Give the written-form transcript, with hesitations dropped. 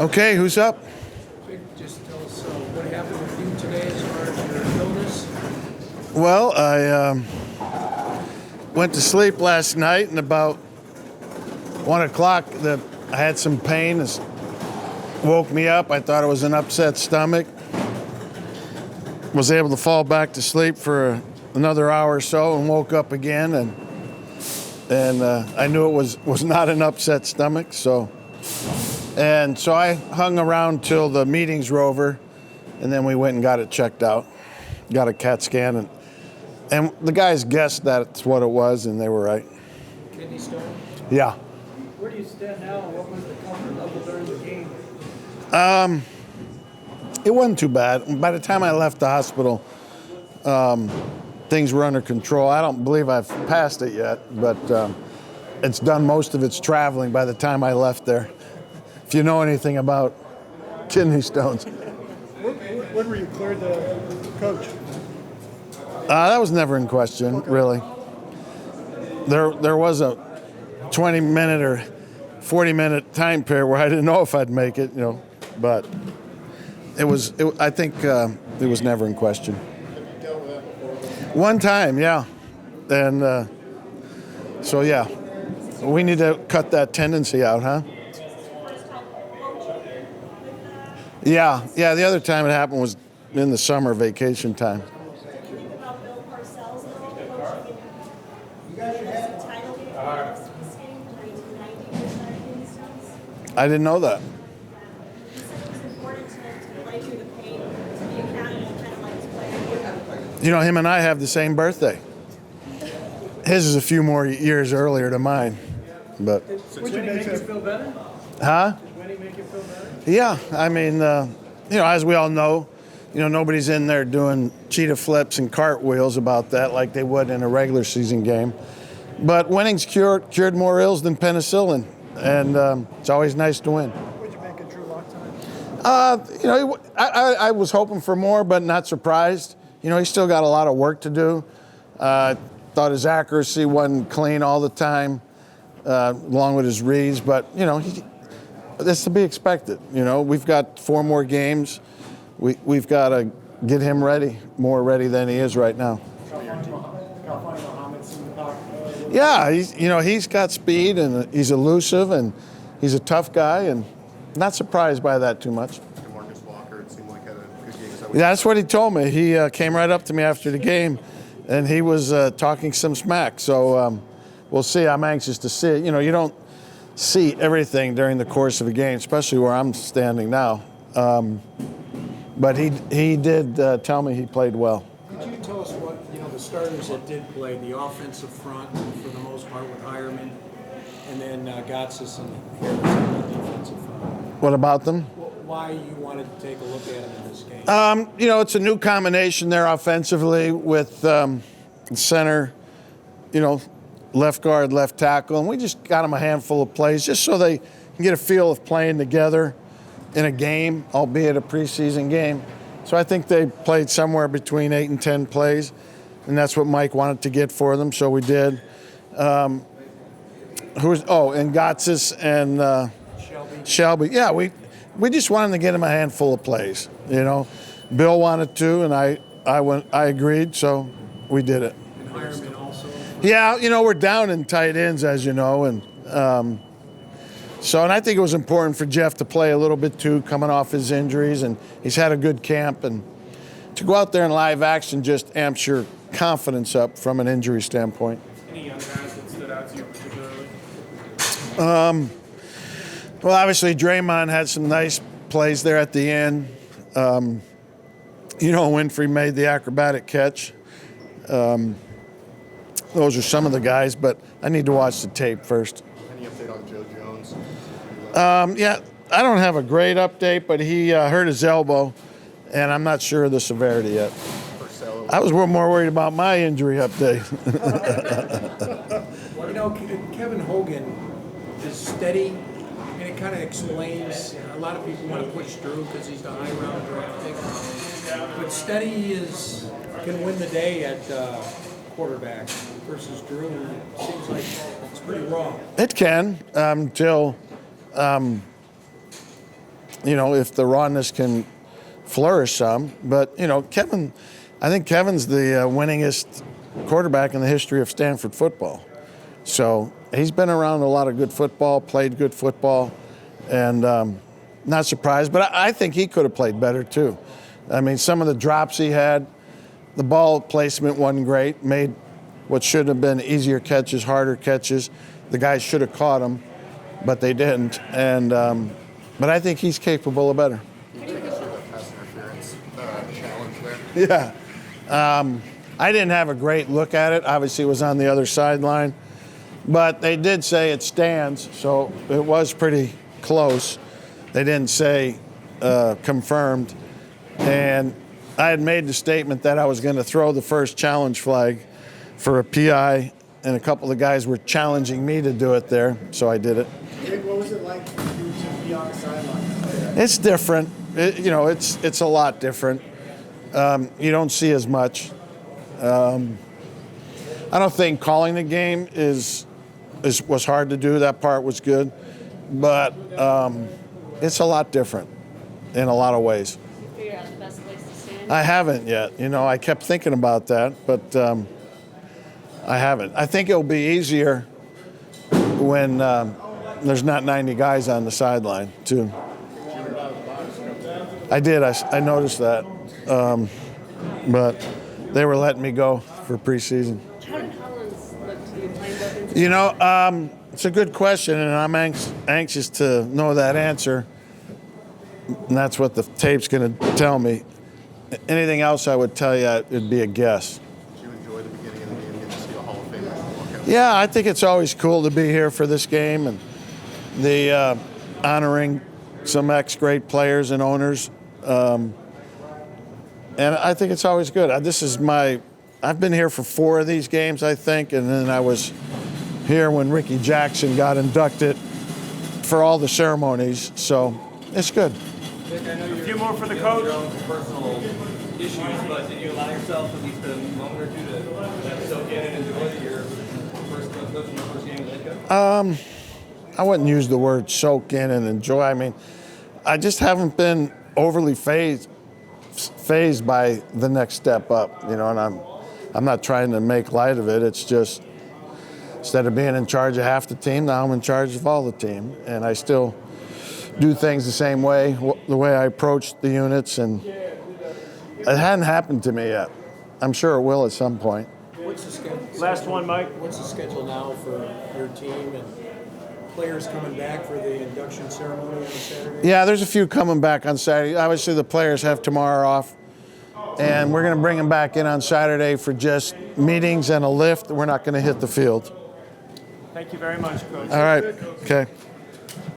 Okay, who's up? Vic, just tell us what happened with you today as far as your illness. Well, I went to sleep last night, and about 1 o'clock, I had some pain. It woke me up. I thought it was an upset stomach. Was able to fall back to sleep for another hour or so, and woke up again, and I knew it was not an upset stomach. So I hung around till the meetings were over, and then we went and got it checked out, got a CAT scan, and the guys guessed that's what it was, and they were right. Kidney stone. Yeah. Where do you stand now? What was the comfort level during the game? It wasn't too bad. By the time I left the hospital, things were under control. I don't believe I've passed it yet, but it's done most of its traveling by the time I left there. If you know anything about kidney stones. When were you cleared the coach? That was never in question, really. There was a 20-minute or 40-minute time period where I didn't know if I'd make it, but I think it was never in question. One time, yeah. And so, yeah, we need to cut that tendency out, huh? Yeah, the other time it happened was in the summer vacation time. I didn't know that. Him and I have the same birthday. His is a few more years earlier than mine, but. Did Winnie make you feel better? Huh? Did Winnie make you feel better? Yeah, I mean, as we all know, nobody's in there doing cheetah flips and cartwheels about that like they would in a regular season game. But winning's cured more ills than penicillin, and it's always nice to win. Would you make a Drew Lock time? I was hoping for more, but not surprised. He's still got a lot of work to do. Thought his accuracy wasn't clean all the time, along with his reads, but, that's to be expected. We've got 4 more games. We've got to get him ready, more ready than he is right now. Yeah, he's got speed, and he's elusive, and he's a tough guy, and not surprised by that too much. Yeah, that's what he told me. He came right up to me after the game, and he was talking some smack. So we'll see. I'm anxious to see it. You don't see everything during the course of a game, especially where I'm standing now. But he did tell me he played well. Could you tell us what the starters that did play, the offensive front for the most part with Hireman, and then Gotsis and Harris on the defensive front? What about them? Why you wanted to take a look at them in this game? It's a new combination there offensively with center, left guard, left tackle, and we just got them a handful of plays just so they can get a feel of playing together in a game, albeit a preseason game. So I think they played somewhere between 8 and 10 plays, and that's what Mike wanted to get for them, so we did. And Gotsis and Shelby. Yeah, we just wanted to get him a handful of plays. Bill wanted to, and I agreed, so we did it. And Hireman also. Yeah, we're down in tight ends, as you know, and I think it was important for Jeff to play a little bit too, coming off his injuries, and he's had a good camp, and to go out there in live action just amps your confidence up from an injury standpoint. Any young guys that stood out to you particularly? Well, obviously, Draymond had some nice plays there at the end. Winfrey made the acrobatic catch. Those are some of the guys, but I need to watch the tape first. Any update on Joe Jones? Yeah, I don't have a great update, but he hurt his elbow, and I'm not sure of the severity yet. I was more worried about my injury update. Kevin Hogan is steady. And it kind of explains, a lot of people want to push Drew because he's the high-round draft pick. But steady can win the day at quarterback versus Drew. It seems like it's pretty raw. It can until if the rawness can flourish some. But, I think Kevin's the winningest quarterback in the history of Stanford football. So he's been around a lot of good football, played good football, and not surprised. But I think he could have played better too. I mean, some of the drops he had, the ball placement wasn't great, made what should have been easier catches, harder catches. The guys should have caught him, but they didn't. And but I think he's capable of better. Can you take us through that pass interference challenge there? Yeah. I didn't have a great look at it. Obviously, it was on the other sideline. But they did say it stands, so it was pretty close. They didn't say confirmed. And I had made the statement that I was going to throw the first challenge flag for a PI, and a couple of guys were challenging me to do it there, so I did it. Vic, what was it like for you to be on the sideline? It's different. It's a lot different. You don't see as much. I don't think calling the game was hard to do. That part was good, but it's a lot different in a lot of ways. Figure out the best place to stand? I haven't yet. I kept thinking about that, but I haven't. I think it'll be easier when there's not 90 guys on the sideline, too. I did. I noticed that, but they were letting me go for preseason. How did Hollins look to you playing both inside? It's a good question, and I'm anxious to know that answer. And that's what the tape's going to tell me. Anything else I would tell you, it'd be a guess. Did you enjoy the beginning of the game, getting to see a Hall of Famer walk out? Yeah, I think it's always cool to be here for this game and the honoring some ex-great players and owners. And I think it's always good. I've been here for 4 of these games, I think, and then I was here when Ricky Jackson got inducted for all the ceremonies, so it's good. A few more for the coach. Your own personal issues, but did you allow yourself at least a moment or two to soak in and enjoy your first game as head coach? I wouldn't use the word soak in and enjoy. I mean, I just haven't been overly phased by the next step up, and I'm not trying to make light of it. It's just instead of being in charge of half the team, now I'm in charge of all the team, and I still do things the same way, the way I approach the units, and it hadn't happened to me yet. I'm sure it will at some point. What's the schedule? Last one, Mike. What's the schedule now for your team and players coming back for the induction ceremony on Saturday? Yeah, there's a few coming back on Saturday. Obviously, the players have tomorrow off, and we're going to bring them back in on Saturday for just meetings and a lift. We're not going to hit the field. Thank you very much, Coach. All right. Okay.